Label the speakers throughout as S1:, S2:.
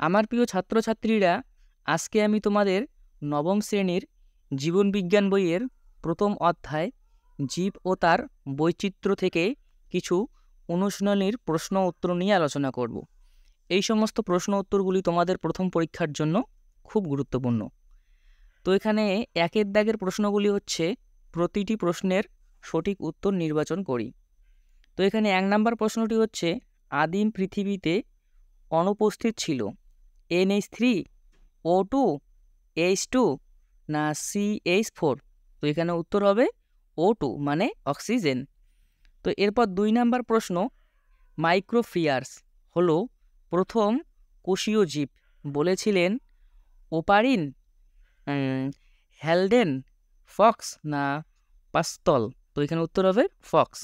S1: আমার প্রিয় ছাত্রছাত্রীরা, আজকে আমি তোমাদের নবম শ্রেণীর জীবনবিজ্ঞান বইয়ের প্রথম অধ্যায় জীব ও তার বৈচিত্র্য থেকে কিছু অনুশীলনীর প্রশ্ন উত্তর নিয়ে আলোচনা করব। এই সমস্ত প্রশ্ন উত্তরগুলি তোমাদের প্রথম পরীক্ষার জন্য খুব গুরুত্বপূর্ণ। তো এখানে একের দাগের প্রশ্নগুলি হচ্ছে প্রতিটি প্রশ্নের সঠিক উত্তর নির্বাচন করি। তো এখানে 1 নম্বর প্রশ্নটি হচ্ছে, আদিম পৃথিবীতে অনুপস্থিত ছিল NH3, O2, H2 না CH4? তো এখানে উত্তর হবে O2 মানে অক্সিজেন। তো এরপর 2 নম্বর প্রশ্ন, মাইক্রোফিয়ার্স হলো প্রথম কোষীয় জীব, বলেছিলেন ওপারিন, হ্যালডেন, ফক্স না পাস্তল? তো এখানে উত্তর হবে ফক্স।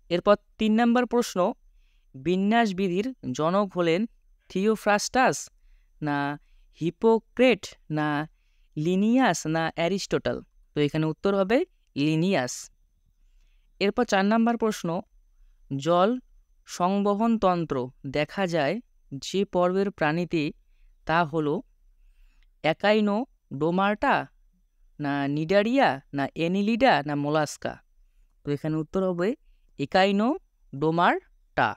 S1: এরপর 3 নম্বর প্রশ্ন, বিন্যাসবিধির জনক হলেন থিওফ্রাস্টাস না হিপোক্রেট না লিনিয়াস না অ্যারিস্টটল? তো এখানে উত্তর হবে লিনিয়াস। এরপর 4 নম্বর প্রশ্ন, জল সংবহন তন্ত্র দেখা যায় যে পর্বের প্রাণীতে, তা হলো একাইনোডোমার্টা না নিডারিয়া না এনিলিডা না মোলাস্কা? তো এখানে উত্তর হবে একাইনোডোমার্টা।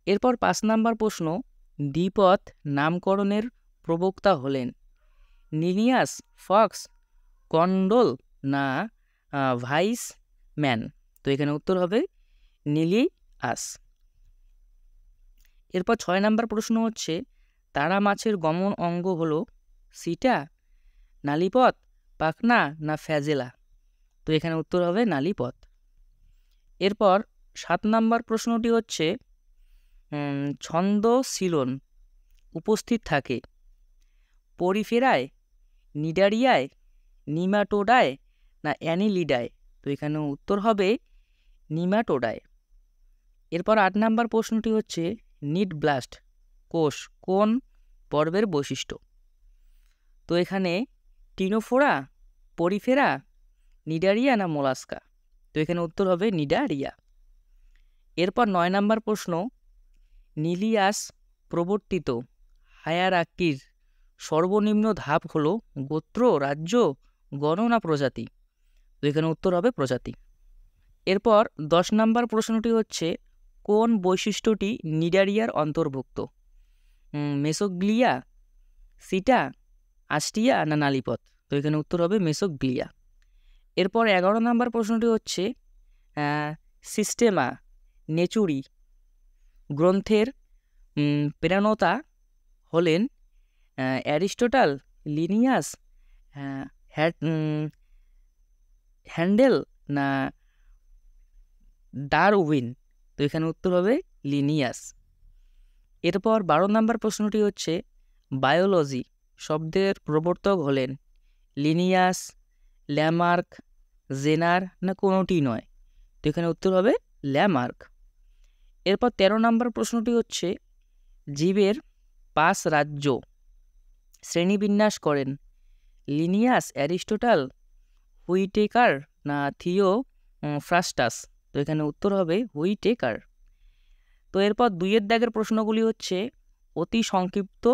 S1: এরপর 5 নম্বর প্রশ্ন, দ্বিপদ নামকরণের প্রবক্তা হলেন নিলিয়াস, ফক্স, কন্ডল না ভাইস ম্যান? তো এখানে উত্তর হবে নিলিয়াস। এরপর 6 নম্বর প্রশ্ন হচ্ছে, তারা মাছের গমন অঙ্গ হলো সিটা, নালীপথ, পাখনা না ফ্যাজেলা? তো এখানে উত্তর হবে নালীপথ। এরপর 7 নম্বর প্রশ্নটি হচ্ছে, ছন্দশীলন উপস্থিত থাকে পরিফেরায়, নিডারিয়ায়, নিমাটোডায় না অ্যানিলিডায়? তো এখানে উত্তর হবে নিমাটোডায়। এরপর 8 নম্বর প্রশ্নটি হচ্ছে, নিড ব্লাস্ট কোষ কোন পর্বের বৈশিষ্ট্য? তো এখানে টিনোফোরা, পরিফেরা, নিডারিয়া না মোলাস্কা? তো এখানে উত্তর হবে নিডারিয়া। এরপর 9 নম্বর প্রশ্ন, নিলিয়াস প্রবর্তিত হায়ারার্কির সর্বনিম্ন ধাপ হলো গোত্র, রাজ্য, গণ না প্রজাতি? তো এখানে উত্তর হবে প্রজাতি। এরপর 10 নম্বর প্রশ্নটি হচ্ছে, কোন বৈশিষ্ট্যটি নিডারিয়ার অন্তর্ভুক্ত? মেসোগ্লিয়া, সিটা, আস্টিয়া না নালীপথ? তো এখানে উত্তর হবে মেসোগ্লিয়া। এরপর 11 নম্বর প্রশ্নটি হচ্ছে, সিস্টেমা নেচুরি গ্রন্থের প্রেরণতা হলেন অ্যারিস্টটল, লিনিয়াস, হ্যান্ডেল না ডারউইন? তো এখানে উত্তর হবে লিনিয়াস। এরপর 12 নম্বর প্রশ্নটি হচ্ছে, বায়োলজি শব্দের প্রবর্তক হলেন লিনিয়াস, ল্যামার্ক, জেনার না কোনোটি নয়? তো এখানে উত্তর হবে ল্যামার্ক। এরপর 13 নম্বর প্রশ্নটি হচ্ছে, জীবের 5 রাজ্য শ্রেণীবিন্যাস করেন লিনিয়াস, অ্যারিস্টটল, হুইটেকার না থিওফ্রাস্টাস? তো এখানে উত্তর হবে হুইটেকার। তো এরপর 2 দাগের প্রশ্নগুলি হচ্ছে অতি সংক্ষিপ্ত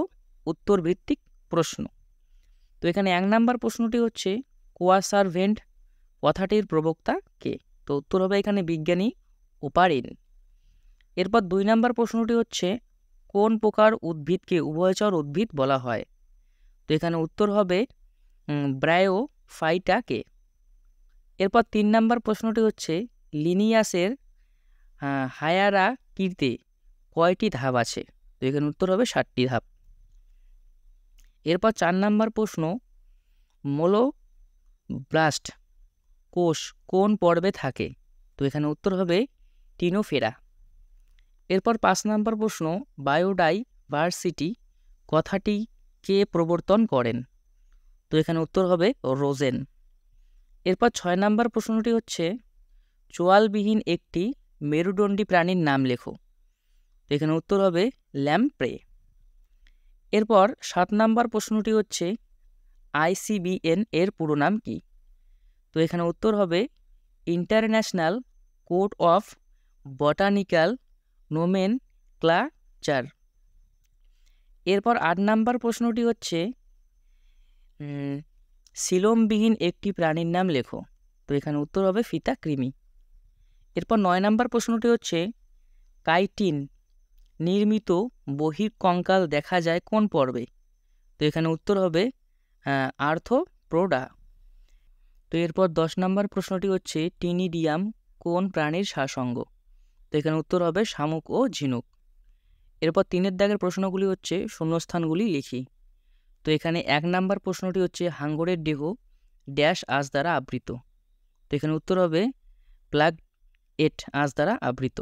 S1: উত্তর ভিত্তিক প্রশ্ন। তো এখানে 1 নম্বর প্রশ্নটি হচ্ছে, কোয়াসারভেন্ট কথাটির প্রবক্তা কে? তো উত্তর হবে এখানে বিজ্ঞানী ওপারিন। এরপর 2 নম্বর প্রশ্নটি হচ্ছে, কোন প্রকার উদ্ভিদকে উভয়চর উদ্ভিদ বলা হয়? তো এখানে উত্তর হবে ব্রায়োফাইটাকে। এরপর 3 নম্বর প্রশ্নটি হচ্ছে, লিনিয়াসের হায়ারার্কিতে কয়টি ধাপ আছে? তো এখানে উত্তর হবে 7টি ধাপ। এরপর 4 নম্বর প্রশ্ন, মোলোব্লাস্ট কোষ কোন পর্বে থাকে? তো এখানে উত্তর হবে টিনোফেরা। এরপর 5 নম্বর প্রশ্ন, বায়োডাইভার্সিটি কথাটি কে প্রবর্তন করেন? তো এখানে উত্তর হবে রোজেন। এরপর 6 নম্বর প্রশ্নটি হচ্ছে, চোয়ালবিহীন একটি মেরুদণ্ডী প্রাণীর নাম লেখো? তো এখানে উত্তর হবে ল্যাম্প্রে। এরপর 7 নম্বর প্রশ্নটি হচ্ছে, ICBN এর পুরো নাম কি? তো এখানে উত্তর হবে ইন্টারন্যাশনাল কোড অফ বটানিক্যাল নোমেনক্লাচার। এরপর 8 নাম্বার প্রশ্নটি হচ্ছে সিলোমবিহীন একটি প্রাণীর নাম লেখো। তো এখানে উত্তর হবে ফিতা কৃমি। এরপর 9 নাম্বার প্রশ্নটি হচ্ছে কাইটিন নির্মিত বহিঃকঙ্কাল দেখা যায় কোন পর্বে? তো এখানে উত্তর হবে আর্থ্রোপোডা। তো এরপর 10 নাম্বার প্রশ্নটি হচ্ছে টিনিডিয়াম কোন প্রাণীর সাসঙ্গ? তো এখানে উত্তর হবে শামুক ও ঝিনুক। এরপর 3-এর দাগের প্রশ্নগুলি হচ্ছে শূন্যস্থানগুলি লিখি। তো এখানে 1 নাম্বার প্রশ্নটি হচ্ছে হাঙ্গরের দেহ ড্যাশ আঁশ দ্বারা আবৃত। তো এখানে উত্তর হবে প্লাগেট আঁশ দ্বারা আবৃত।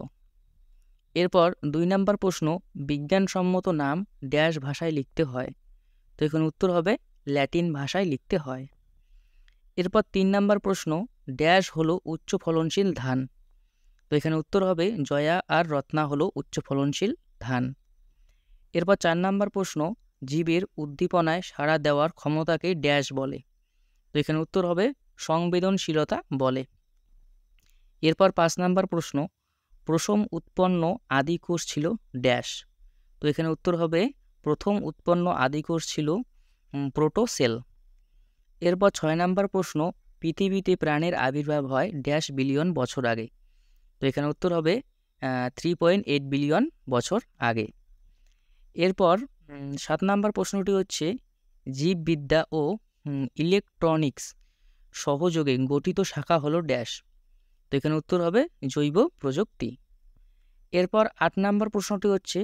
S1: এরপর 2 নাম্বার প্রশ্ন বিজ্ঞানসম্মত নাম ড্যাশ ভাষায় লিখতে হয়। তো এখানে উত্তর হবে ল্যাটিন ভাষায় লিখতে হয়। এরপর 3 নাম্বার প্রশ্ন ড্যাশ হলো উচ্চ ফলনশীল ধান। তো এখানে উত্তর হবে জয়া আর রত্না হলো উচ্চ ফলনশীল ধান। এরপর 4 নাম্বার প্রশ্ন জীবের উদ্দীপনায় সাড়া দেওয়ার ক্ষমতাকে ড্যাশ বলে। তো এখানে উত্তর হবে সংবেদনশীলতা বলে। এরপর 5 নাম্বার প্রশ্ন প্রথম উৎপন্ন আদিকোষ ছিল ড্যাশ। তো এখানে উত্তর হবে প্রথম উৎপন্ন আদিকোষ ছিল প্রোটোসেল। এরপর 6 নাম্বার প্রশ্ন পৃথিবীতে প্রাণের আবির্ভাব হয় ড্যাশ বিলিয়ন বছর আগে। তো এখানে উত্তর হবে 3.8 বিলিয়ন বছর আগে। এরপর 7 নাম্বার প্রশ্নটি হচ্ছে জীববিদ্যা ও ইলেকট্রনিক্স সহযোগে গঠিত শাখা হলো ড্যাশ। তো এখানে উত্তর হবে জৈব প্রযুক্তি। এরপর 8 নাম্বার প্রশ্নটি হচ্ছে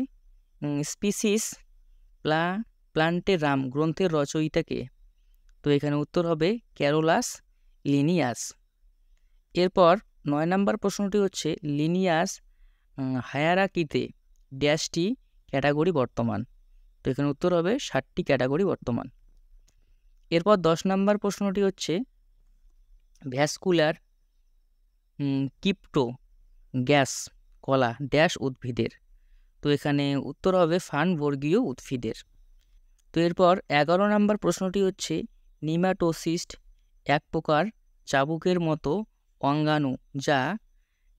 S1: স্পিসিস প্লান্টেরাম গ্রন্থের রচয়িতা কে? তো এখানে উত্তর হবে ক্যারোলাস লিনিয়াস। এরপর 9 নাম্বার প্রশ্নটি হচ্ছে লিনিয়াস হায়ারার্কিতে ড্যাশটি ক্যাটাগরি বর্তমান। তো এখানে উত্তর হবে 7টি ক্যাটাগরি বর্তমান। এরপর 10 নাম্বার প্রশ্নটি হচ্ছে ভ্যাসকুলার কিপ্টো গ্যাস কলা ড্যাশ উদ্ভিদের। তো এখানে উত্তর হবে ফার্নবর্গীয় উদ্ভিদের। তো এরপর 11 নাম্বার প্রশ্নটি হচ্ছে নিমাটোসিস্ট এক প্রকার চাবুকের মতো অঙ্গাণু যা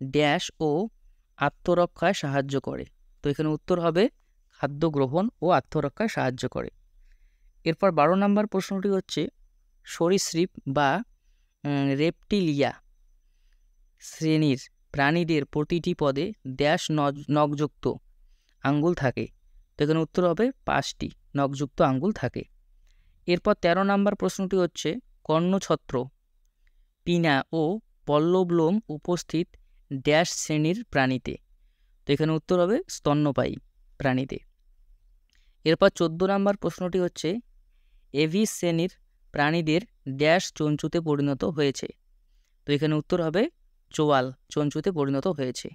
S1: ড্যাশ ও আত্মরক্ষায় সাহায্য করে। তো এখানে উত্তর হবে খাদ্য গ্রহণ ও আত্মরক্ষায় সাহায্য করে। এরপর 12 নাম্বার প্রশ্নটি হচ্ছে সরীসৃপ বা রেপটিলিয়া শ্রেণীর প্রাণীদের প্রতিটি পদে ড্যাশ নখযুক্ত আঙ্গুল থাকে। তো এখানে উত্তর হবে 5টি নখযুক্ত আঙ্গুল থাকে। এরপর 13 নাম্বার প্রশ্নটি হচ্ছে কর্ণছত্র পিনা ও পল্লবলোম উপস্থিত ড্যাশ শ্রেণীর প্রাণীতে। তো এখানে উত্তর হবে স্তন্যপায়ী প্রাণীতে। এরপর 14 নাম্বার প্রশ্নটি হচ্ছে এভিস শ্রেণীর প্রাণীদের ড্যাশ চঞ্চুতে পরিণত হয়েছে। তো এখানে উত্তর হবে চোয়াল চঞ্চুতে পরিণত হয়েছে।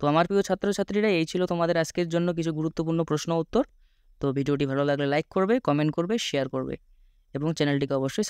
S1: তো আমার প্রিয় ছাত্রছাত্রীরা এই ছিল তোমাদের আজকের জন্য কিছু গুরুত্বপূর্ণ প্রশ্ন উত্তর। তো ভিডিওটি ভালো লাগলে লাইক করবে, কমেন্ট করবে, শেয়ার করবে এবং চ্যানেলটিকে অবশ্যই